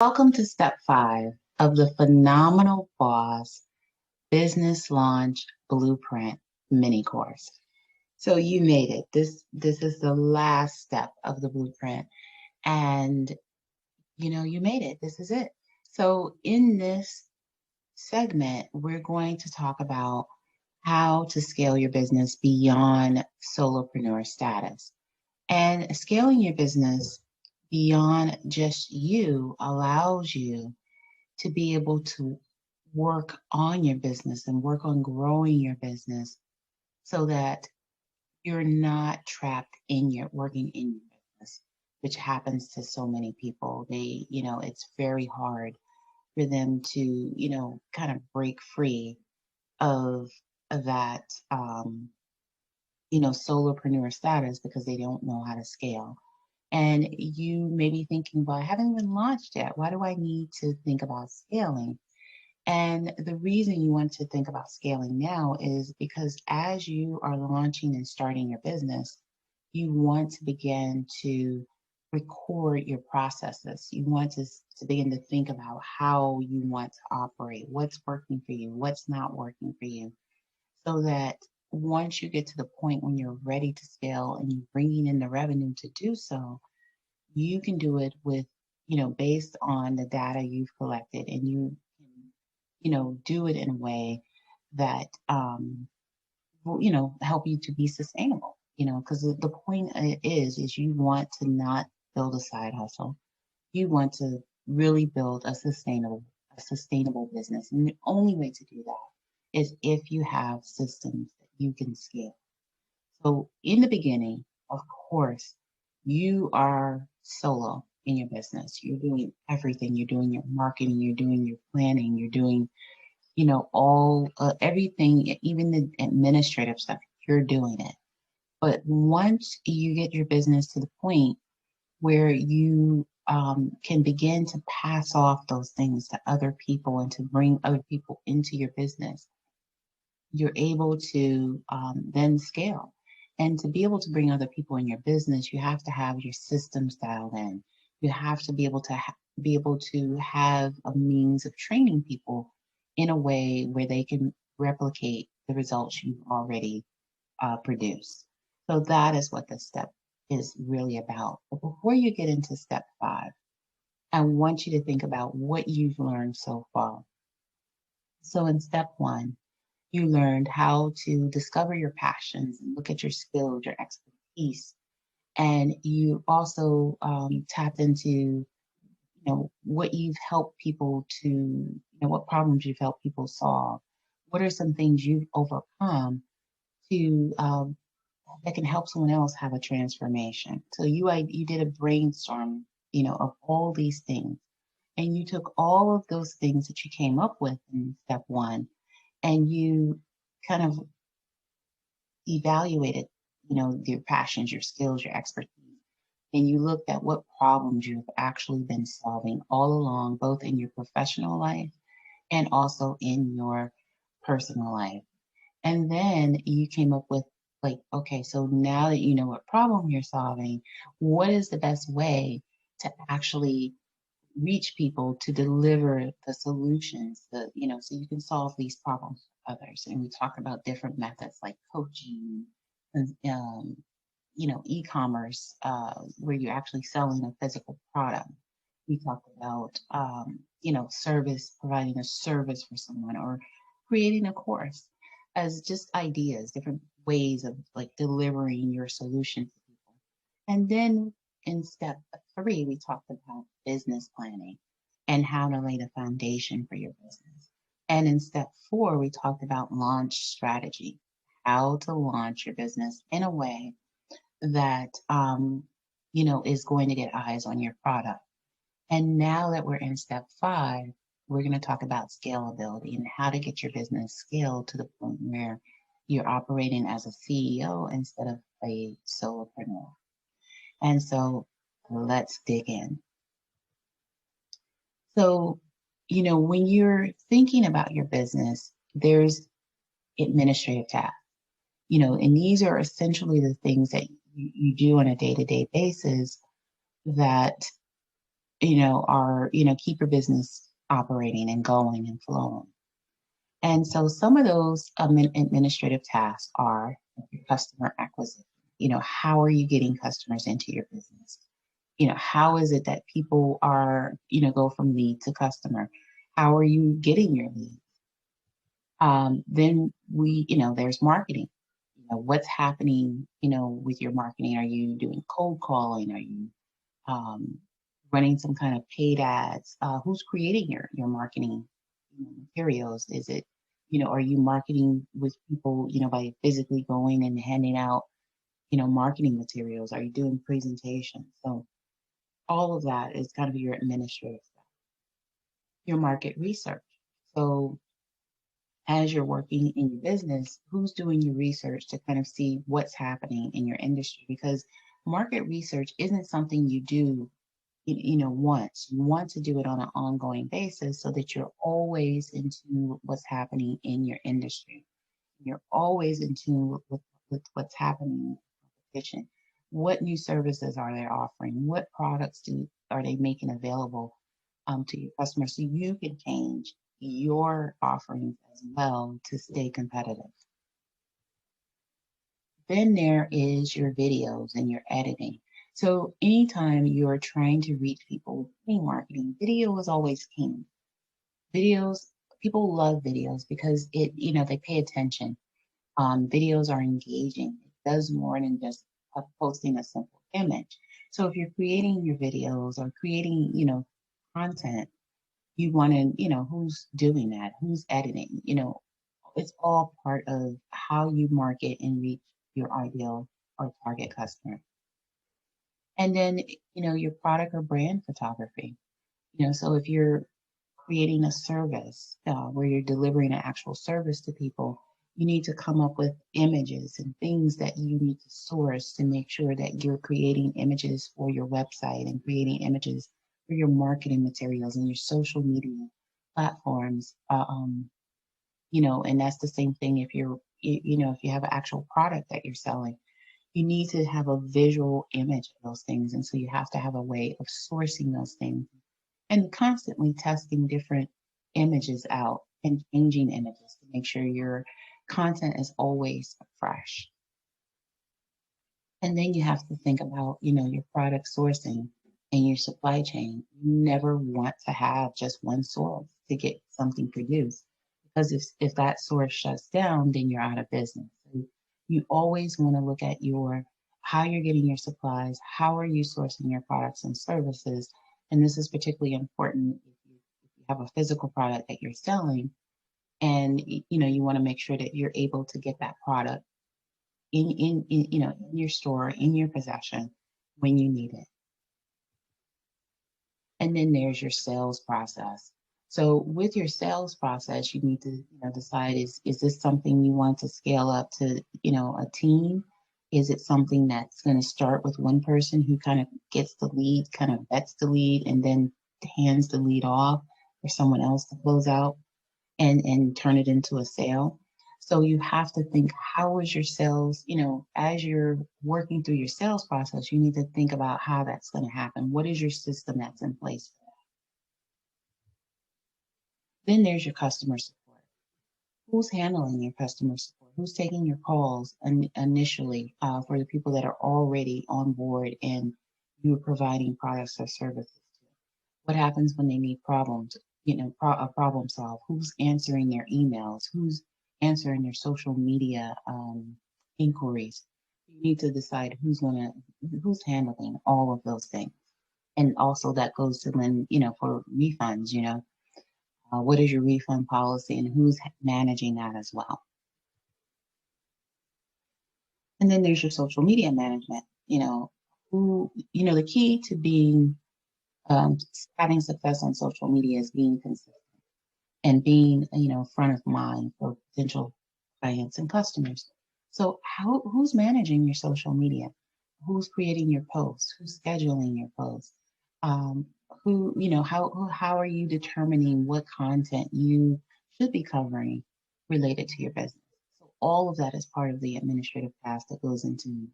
Welcome to step 5 of the Phenomenal Boss Business Launch Blueprint mini course. So you made it. This is the last step of the blueprint, and you made it. This is it. So in this segment, we're going to talk about how to scale your business beyond solopreneur status. And scaling your business beyond just you allows you to be able to work on your business and work on growing your business so that you're not trapped in your working in your business, which happens to so many people. It's very hard for them to, kind of break free of that, solopreneur status because they don't know how to scale. And you may be thinking, well, I haven't even launched yet. Why do I need to think about scaling? And the reason you want to think about scaling now is because as you are launching and starting your business, you want to begin to record your processes. You want to begin to think about how you want to operate, what's working for you, what's not working for you, so that once you get to the point when you're ready to scale and you're bringing in the revenue to do so, you can do it with, based on the data you've collected, and you can, do it in a way that, will, help you to be sustainable, because the point is you want to not build a side hustle. You want to really build a sustainable business. And the only way to do that is if you have systems that you can scale. So in the beginning, of course, you are solo in your business. You're doing everything. You're doing your marketing, you're doing your planning, you're doing, all everything, even the administrative stuff, you're doing it. But once you get your business to the point where you can begin to pass off those things to other people and to bring other people into your business, you're able to then scale. And to be able to bring other people in your business, you have to have your systems dialed in. You have to be able to have a means of training people in a way where they can replicate the results you've already produced. So that is what this step is really about. But before you get into step 5, I want you to think about what you've learned so far. So in step 1, you learned how to discover your passions and look at your skills, your expertise. And you also tapped into, what you've helped people to, what problems you've helped people solve. What are some things you've overcome to that can help someone else have a transformation? So you did a brainstorm, of all these things, and you took all of those things that you came up with in step 1, and you kind of evaluated, your passions, your skills, your expertise, and you looked at what problems you've actually been solving all along, both in your professional life and also in your personal life. And then you came up with, like, okay, so now that you know what problem you're solving, what is the best way to actually reach people to deliver the solutions that, so you can solve these problems for others. And we talked about different methods like coaching and, e-commerce, where you're actually selling a physical product. We talked about, providing a service for someone, or creating a course, as just ideas, different ways of like delivering your solution to people. And then in step 3, we talked about business planning and how to lay the foundation for your business. And in step 4, we talked about launch strategy, how to launch your business in a way that, is going to get eyes on your product. And now that we're in step 5, we're going to talk about scalability and how to get your business scaled to the point where you're operating as a CEO instead of a solopreneur. And so let's dig in. So, when you're thinking about your business, there's administrative tasks, and these are essentially the things that you do on a day-to-day basis that keep your business operating and going and flowing. And so some of those administrative tasks are your customer acquisition. How are you getting customers into your business? How is it that people are, go from lead to customer? How are you getting your lead? Then there's marketing. What's happening, with your marketing? Are you doing cold calling? Are you um, running some kind of paid ads? Who's creating your marketing materials? Is it, are you marketing with people, by physically going and handing out, marketing materials? Are you doing presentations? So all of that is kind of your administrative stuff. Your market research. So as you're working in your business, who's doing your research to kind of see what's happening in your industry? Because market research isn't something you do, once. You want to do it on an ongoing basis so that you're always in tune with what's happening in your industry. You're always in tune with what's happening in the competition. What new services are they offering? What products are they making available to your customers so you can change your offerings as well to stay competitive. Then there is your videos and your editing. So anytime you're trying to reach people with marketing, video is always king. Videos, people love videos because they pay attention. Videos are engaging. It does more than just posting a simple image. So if you're creating your videos or creating, content, you want to, who's doing that, who's editing, it's all part of how you market and reach your ideal or target customer. And then, your product or brand photography, so if you're creating a service where you're delivering an actual service to people, you need to come up with images and things that you need to source to make sure that you're creating images for your website and creating images for your marketing materials and your social media platforms. And that's the same thing if if you have an actual product that you're selling, you need to have a visual image of those things. And so you have to have a way of sourcing those things and constantly testing different images out and changing images to make sure your content is always fresh. And then you have to think about, your product sourcing and your supply chain. You never want to have just one source to get something produced because if that source shuts down, then you're out of business. So you always want to look at how you're getting your supplies, how are you sourcing your products and services. And this is particularly important if you have a physical product that you're selling and you want to make sure that you're able to get that product in your store, in your possession when you need it. And then there's your sales process. So with your sales process, you need to decide is this something you want to scale up to a team? Is it something that's going to start with one person who kind of gets the lead, kind of vets the lead, and then hands the lead off for someone else to close out and turn it into a sale? So you have to think, how is your sales, as you're working through your sales process, you need to think about how that's going to happen. What is your system that's in place for that? Then there's your customer support. Who's handling your customer support? Who's taking your calls initially for the people that are already on board and you're providing products or services to? What happens when they need problems, a problem solved? Who's answering their emails? Who's answering their social media inquiries? You need to decide who's handling all of those things. And also that goes to then, for refunds, what is your refund policy and who's managing that as well? And then there's your social media management, the key to being having success on social media is being consistent and being, front of mind for potential clients and customers. So who's managing your social media? Who's creating your posts? Who's scheduling your posts? How are you determining what content you should be covering related to your business? So all of that is part of the administrative task that goes into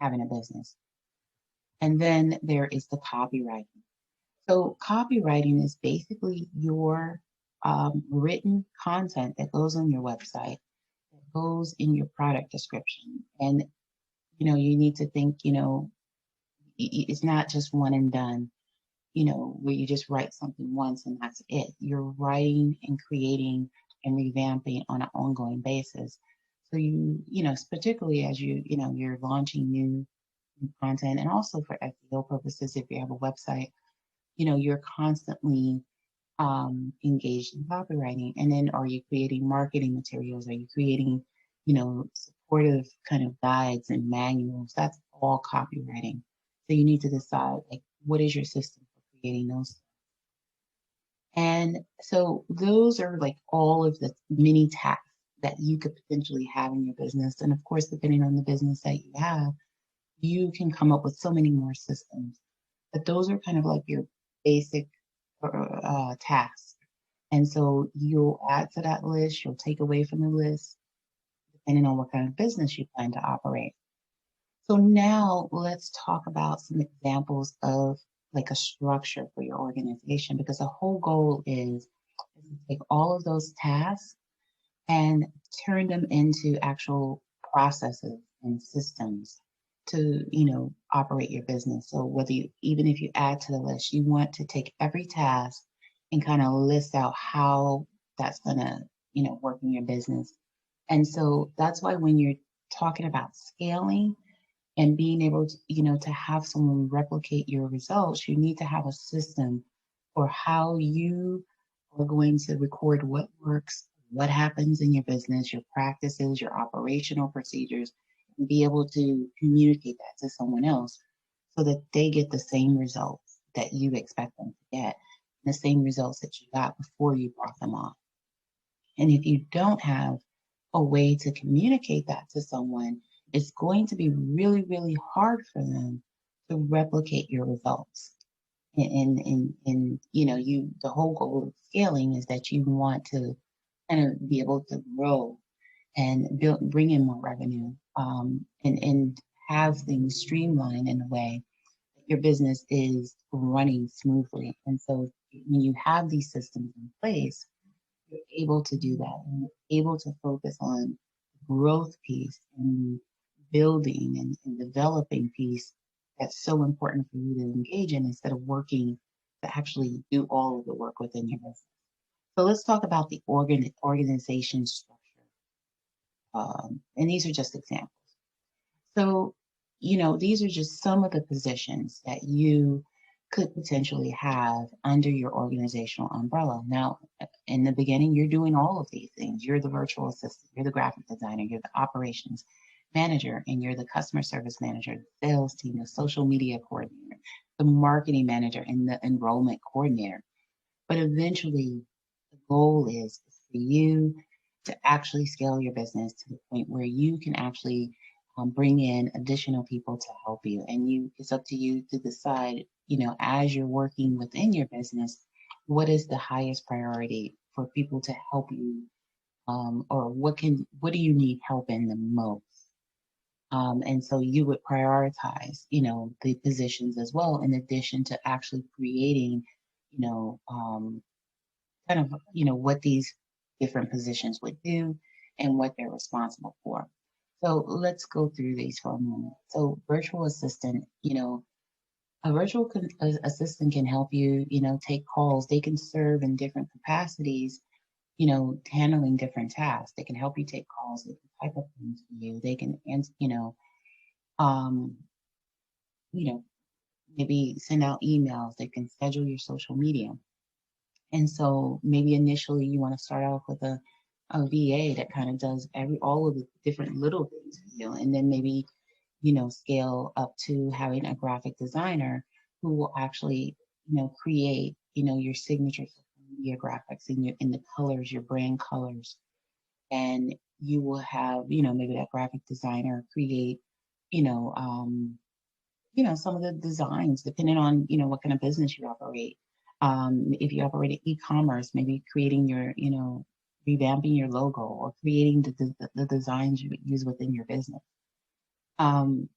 having a business. And then there is the copywriting. So copywriting is basically your written content that goes on your website, that goes in your product description. And, you need to think, it's not just one and done, where you just write something once and that's it. You're writing and creating and revamping on an ongoing basis. So particularly as you're launching new content, and also for SEO purposes, if you have a website, you're constantly engaged in copywriting. And then are you creating marketing materials? Are you creating, supportive kind of guides and manuals? That's all copywriting. So you need to decide, like, what is your system for creating those? And so those are like all of the mini tasks that you could potentially have in your business. And of course, depending on the business that you have, you can come up with so many more systems. But those are kind of like your basic tasks. And so you'll add to that list, you'll take away from the list, depending on what kind of business you plan to operate. So now let's talk about some examples of like a structure for your organization, because the whole goal is to take all of those tasks and turn them into actual processes and systems to, operate your business. So even if you add to the list, you want to take every task and kind of list out how that's going to, work in your business. And so that's why when you're talking about scaling and being able to, to have someone replicate your results, you need to have a system for how you are going to record what works, what happens in your business, your practices, your operational procedures, and be able to communicate that to someone else so that they get the same results that you expect them to get, the same results that you got before you brought them on. And if you don't have a way to communicate that to someone, it's going to be really, really hard for them to replicate your results. And the whole goal of scaling is that you want to kind of be able to grow and bring in more revenue, and have things streamlined in a way that your business is running smoothly. And so when you have these systems in place, you're able to do that, and you're able to focus on the growth piece and building and developing piece that's so important for you to engage in, instead of working to actually do all of the work within your business. So let's talk about the organization structure. And these are just examples. So, these are just some of the positions that you could potentially have under your organizational umbrella. Now, in the beginning, you're doing all of these things. You're the virtual assistant, you're the graphic designer, you're the operations manager, and you're the customer service manager, the sales team, the social media coordinator, the marketing manager, and the enrollment coordinator. But eventually, the goal is for you to actually scale your business to the point where you can actually bring in additional people to help you. And it's up to you to decide, as you're working within your business, what is the highest priority for people to help you, or what do you need help in the most? And so you would prioritize, the positions as well, in addition to actually creating, kind of, what these different positions would do and what they're responsible for. So let's go through these for a moment. So virtual assistant, a assistant can help you, take calls. They can serve in different capacities, handling different tasks. They can help you take calls. They can type up things for you. They can, um, you know, maybe send out emails. They can schedule your social media. And so maybe initially you want to start off with a VA that kind of does all of the different little things for you. And then maybe, scale up to having a graphic designer who will actually, create, your signature social media graphics in the colors, your brand colors. And you will have, maybe that graphic designer create, you know, um, some of the designs, depending on, what kind of business you operate. If you operate in e-commerce, maybe creating revamping your logo, or creating the designs you use within your business. In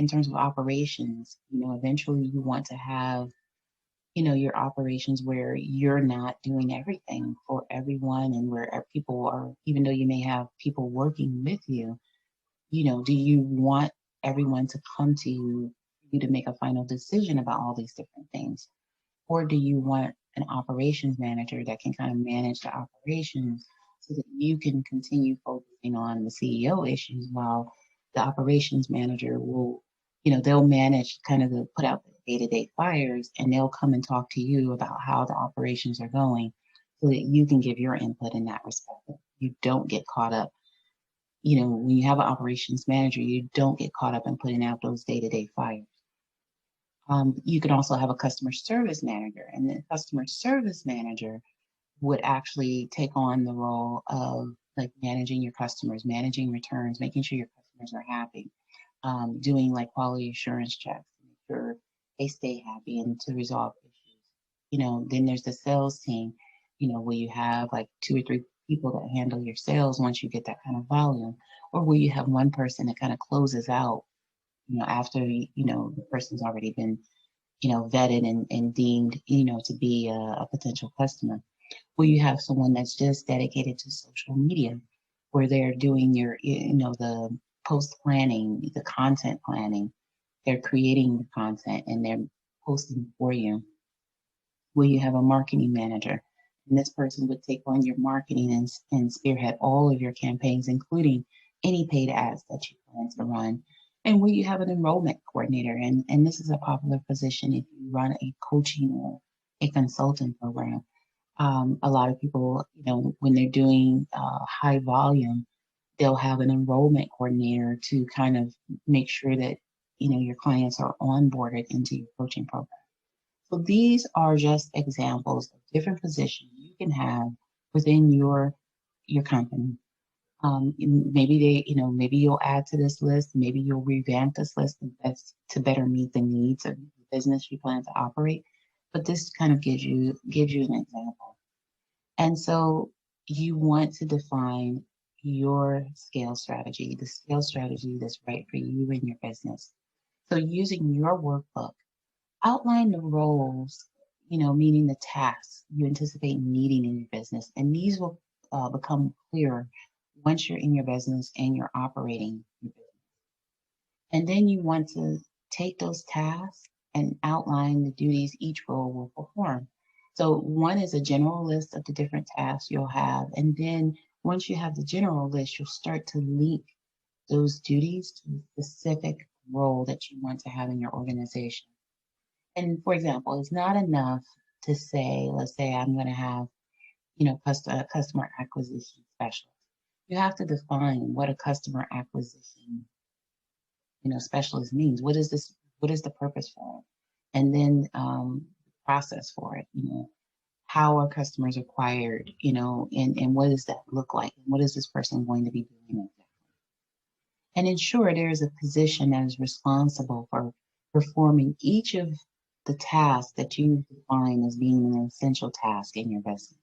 terms of operations, eventually you want to have your operations where you're not doing everything for everyone, and where people are, even though you may have people working with you, do you want everyone to come to you to make a final decision about all these different things? Or do you want an operations manager that can kind of manage the operations so that you can continue focusing on the CEO issues, while the operations manager will, they'll manage kind of the put out the day-to-day fires, and they'll come and talk to you about how the operations are going so that you can give your input in that respect. You don't get caught up. When you have an operations manager, you don't get caught up in putting out those day-to-day fires. You can also have a customer service manager, and the customer service manager would actually take on the role of like managing your customers, managing returns, making sure your customers are happy, doing like quality assurance checks, to make sure they stay happy and to resolve issues. Then there's the sales team, where you have like 2 or 3 people that handle your sales once you get that kind of volume, or where you have one person that kind of closes out, after, the person's already been, vetted and deemed, to be a potential customer. Where you have someone that's just dedicated to social media, where they're doing the post planning, the content planning, they're creating the content and they're posting for you. Where you have a marketing manager, and this person would take on your marketing and spearhead all of your campaigns, including any paid ads that you plan to run. And where you have an enrollment coordinator, and this is a popular position if you run a coaching or a consulting program. A lot of people, when they're doing high volume, they'll have an enrollment coordinator to kind of make sure that, your clients are onboarded into your coaching program. So these are just examples of different positions you can have within your company. Maybe maybe you'll add to this list. Maybe you'll revamp this list that's to better meet the needs of the business you plan to operate. But this kind of gives you an example. And so you want to define your scale strategy, the scale strategy that's right for you and your business. So using your workbook, outline the roles, meaning the tasks you anticipate needing in your business. And these will become clearer once you're in your business and you're operating your business. And then you want to take those tasks and outline the duties each role will perform. So one is a general list of the different tasks you'll have. And then once you have the general list, you'll start to link those duties to the specific role that you want to have in your organization. And for example, it's not enough to say, let's say I'm going to have, customer acquisition specialist. You have to define what a customer acquisition, specialist means. What is this? What is the purpose for it? And then process for it. How are customers acquired? And what does that look like? And what is this person going to be doing exactly? And ensure there is a position that is responsible for performing each of the tasks that you define as being an essential task in your business.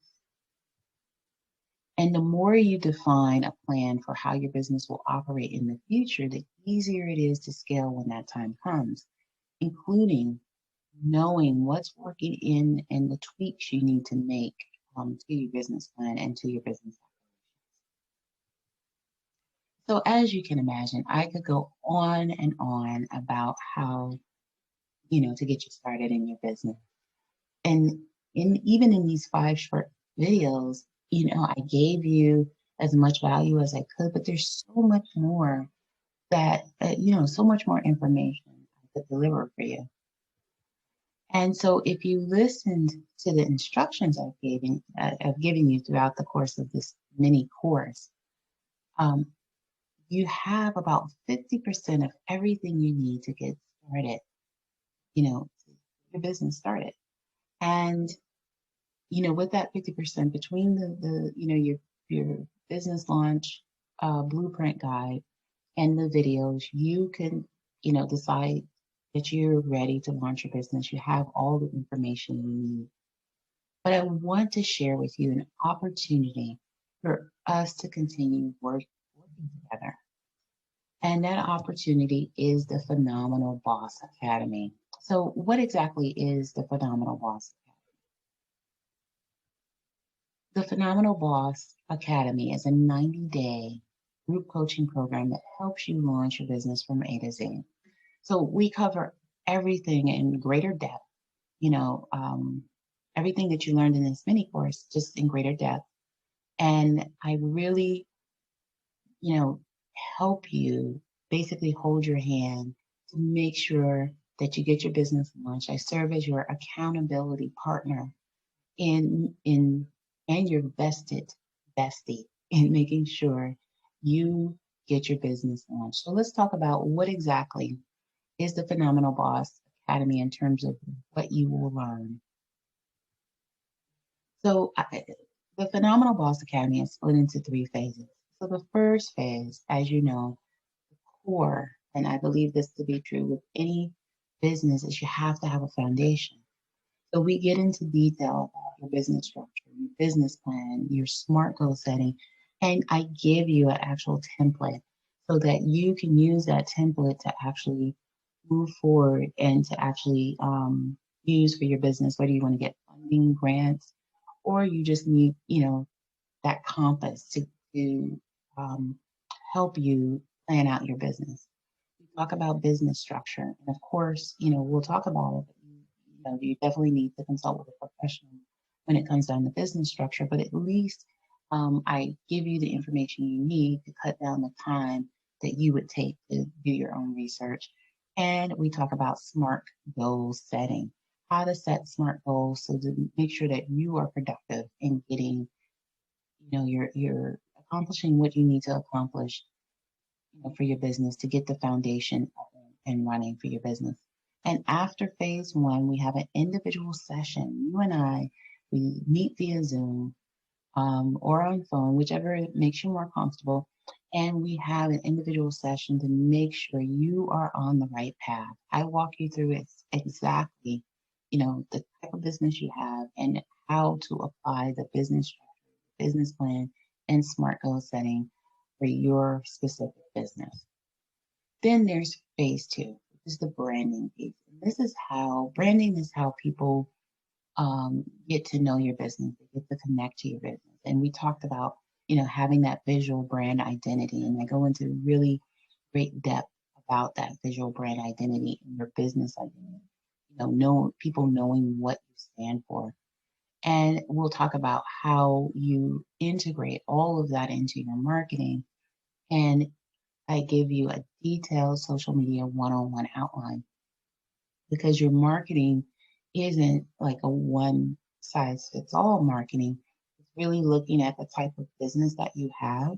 And the more you define a plan for how your business will operate in the future, the easier it is to scale when that time comes, including knowing what's working in and the tweaks you need to make to your business plan and to your business operations. So as you can imagine, I could go on and on about how, to get you started in your business. And even in these 5 short videos, I gave you as much value as I could, but there's so much more that, so much more information I could deliver for you. And so if you listened to the instructions I've given you throughout the course of this mini course, you have about 50% of everything you need to get started, your business started. And with that 50%, between your business launch blueprint guide and the videos, you can, decide that you're ready to launch your business. You have all the information you need. But I want to share with you an opportunity for us to continue working together. And that opportunity is the Phenomenal Boss Academy. So what exactly is the Phenomenal Boss Academy? The Phenomenal Boss Academy is a 90-day group coaching program that helps you launch your business from A to Z. So we cover everything in greater depth, you know, everything that you learned in this mini course, just in greater depth. And I really, you know, help you basically hold your hand to make sure that you get your business launched. I serve as your accountability partner in and your vested bestie in making sure you get your business launched. So let's talk about what exactly is the Phenomenal Boss Academy in terms of what you will learn. So the Phenomenal Boss Academy is split into three phases. So the first phase, as you know, core, and I believe this to be true with any business, is you have to have a foundation. So we get into detail about your business structure, your business plan, your SMART goal setting, and I give you an actual template so that you can use that template to actually move forward and to actually use for your business, whether you want to get funding, grants, or you just need, that compass to um, help you plan out your business. We talk about business structure, and of course, we'll talk about it. You definitely need to consult with a professional when it comes down to business structure, but at least I give you the information you need to cut down the time that you would take to do your own research. And we talk about SMART goal setting, how to set SMART goals so to make sure that you are productive in getting, you're accomplishing what you need to accomplish, for your business to get the foundation up and running for your business. And after phase one, we have an individual session. You and I, we meet via Zoom or on phone, whichever makes you more comfortable. And we have an individual session to make sure you are on the right path. I walk you through it exactly, the type of business you have and how to apply the business structure, business plan, and SMART goal setting for your specific business. Then there's phase two, which is the branding piece. And this is how branding is how people get to know your business, they get to connect to your business. And we talked about, having that visual brand identity. And I go into really great depth about that visual brand identity and your business identity. People knowing what you stand for. And we'll talk about how you integrate all of that into your marketing. And I give you a detailed social media one-on-one outline because your marketing isn't like a one size fits all marketing. It's really looking at the type of business that you have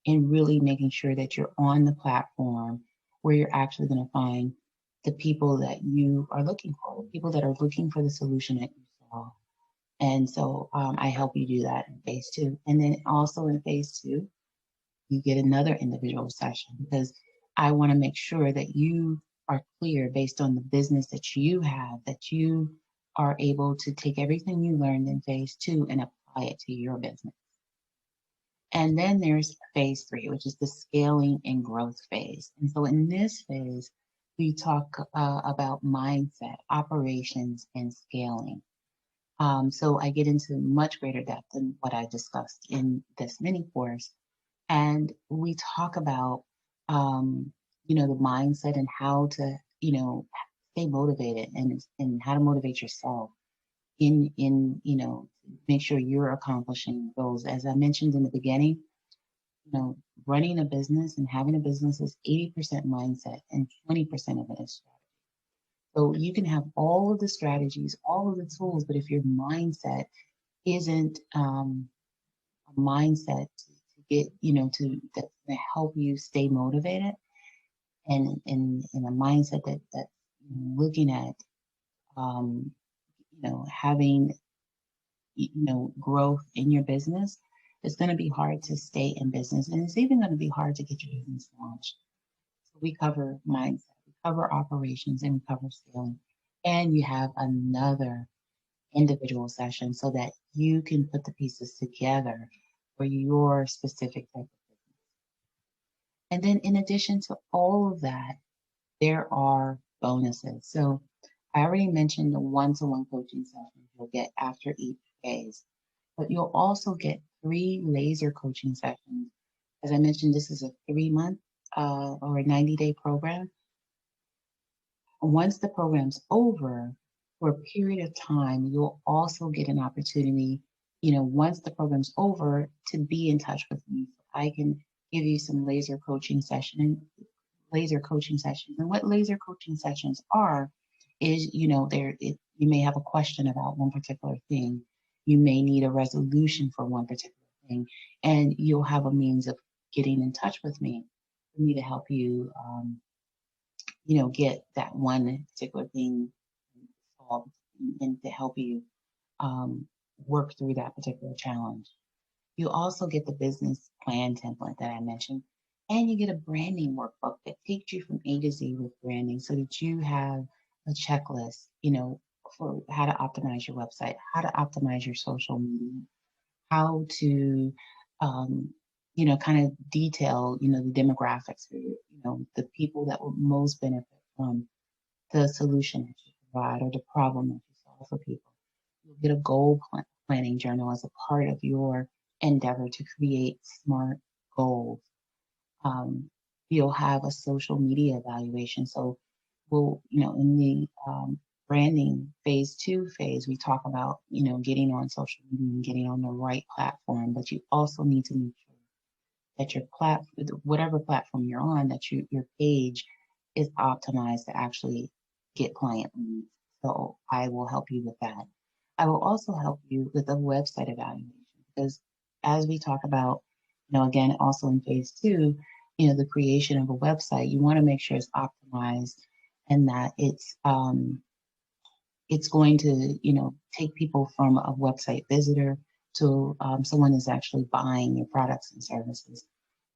and really making sure that you're on the platform where you're actually going to find the people that you are looking for, the people that are looking for the solution that you saw. And so I help you do that in phase two. And then also in phase two, you get another individual session because I want to make sure that you are clear based on the business that you have, that you are able to take everything you learned in phase two and apply it to your business. And then there's phase three, which is the scaling and growth phase. And so in this phase, we talk about mindset, operations, and scaling. So I get into much greater depth than what I discussed in this mini course. And we talk about, the mindset and how to, stay motivated and how to motivate yourself in make sure you're accomplishing goals. As I mentioned in the beginning, running a business and having a business is 80% mindset and 20% of it is strategy. So you can have all of the strategies, all of the tools, but if your mindset isn't a mindset to get, that's going to help you stay motivated and in a mindset that looking at, having, growth in your business, it's going to be hard to stay in business. And it's even going to be hard to get your business launched. So we cover mindset, we cover operations, and we cover scaling. And you have another individual session so that you can put the pieces together for your specific type of business. And then in addition to all of that, there are bonuses. So I already mentioned the one-to-one coaching sessions you'll get after each phase, but you'll also get 3 laser coaching sessions. As I mentioned, this is a 3-month or a 90-day program. Once the program's over, for a period of time, you'll also get an opportunity, once the program's over, to be in touch with me. I can give you some laser coaching sessions. And what laser coaching sessions are is, you may have a question about one particular thing. You may need a resolution for one particular thing, and you'll have a means of getting in touch with me for me to help you, get that one particular thing solved and to help you work through that particular challenge. You also get the business plan template that I mentioned, and you get a branding workbook that takes you from A to Z with branding so that you have a checklist, for how to optimize your website, how to optimize your social media, how to, kind of detail, the demographics for the people that will most benefit from the solution that you provide or the problem that you solve for people. You'll get a goal planning journal as a part of your endeavor to create smart goals. You'll have a social media evaluation. So in the branding phase, we talk about, getting on social media and getting on the right platform, but you also need to make sure that your whatever platform you're on, that your page is optimized to actually get client leads. So I will help you with that. I will also help you with a website evaluation because as we talk about, again, also in phase 2, the creation of a website, you want to make sure it's optimized and that it's going to, take people from a website visitor to someone who's actually buying your products and services.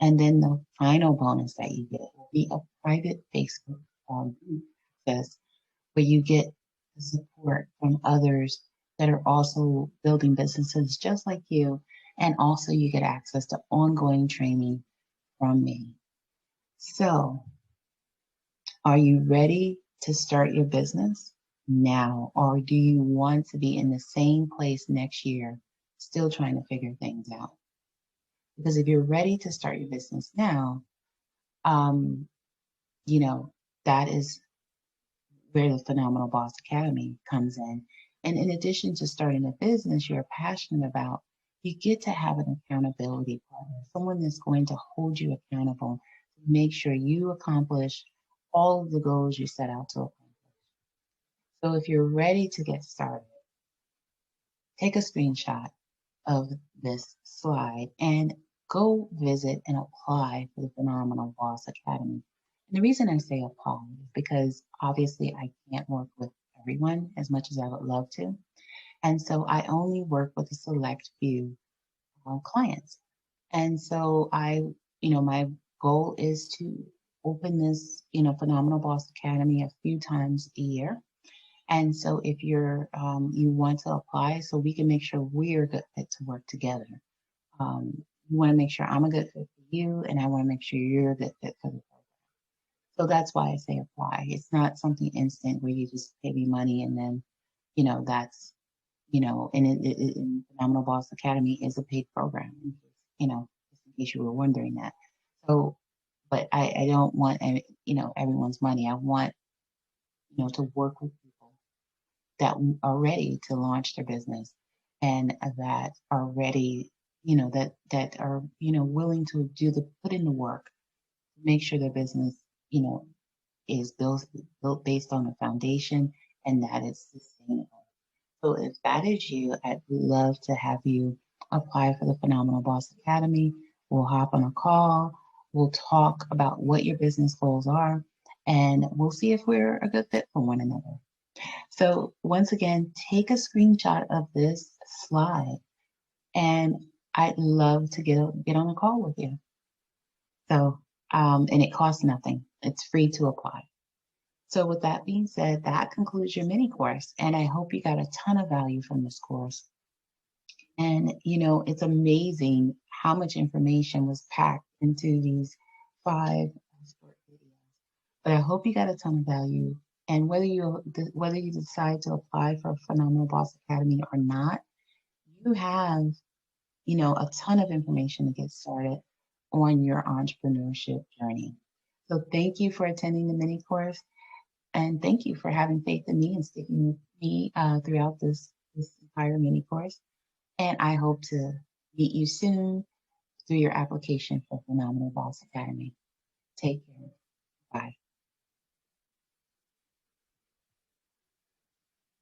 And then the final bonus that you get will be a private Facebook group access where you get the support from others that are also building businesses just like you. And also you get access to ongoing training from me. So, are you ready to start your business now? Or do you want to be in the same place next year, still trying to figure things out? Because if you're ready to start your business now, that is where the Phenomenal Boss Academy comes in. And in addition to starting a business you're passionate about, you get to have an accountability partner, someone that's going to hold you accountable to make sure you accomplish all of the goals you set out to accomplish. So if you're ready to get started, take a screenshot of this slide and go visit and apply for the Phenomenal Boss Academy. And the reason I say apply is because obviously I can't work with everyone as much as I would love to. And so I only work with a select few clients. And so my goal is to open this, Phenomenal Boss Academy a few times a year. And so if you want to apply so we can make sure we're a good fit to work together. You want to make sure I'm a good fit for you and I want to make sure you're a good fit for the program. So that's why I say apply. It's not something instant where you just pay me money and then, that's, and Phenomenal Boss Academy is a paid program, just in case you were wondering that. So, but I don't want, everyone's money. I want, to work with people that are ready to launch their business and that are ready, that are, willing to put in the work, make sure their business, is built based on a foundation and that it's sustainable. So if that is you, I'd love to have you apply for the Phenomenal Boss Academy. We'll hop on a call. We'll talk about what your business goals are, and we'll see if we're a good fit for one another. So once again, take a screenshot of this slide, and I'd love to get on a call with you. So, and it costs nothing. It's free to apply. So with that being said, that concludes your mini course, and I hope you got a ton of value from this course. And, it's amazing how much information was packed into these 5 short videos. But I hope you got a ton of value, And whether you decide to apply for Phenomenal Boss Academy or not, you have, a ton of information to get started on your entrepreneurship journey. So thank you for attending the mini course, and thank you for having faith in me and sticking with me throughout this entire mini course. And I hope to meet you soon through your application for Phenomenal Boss Academy. Take care. Bye.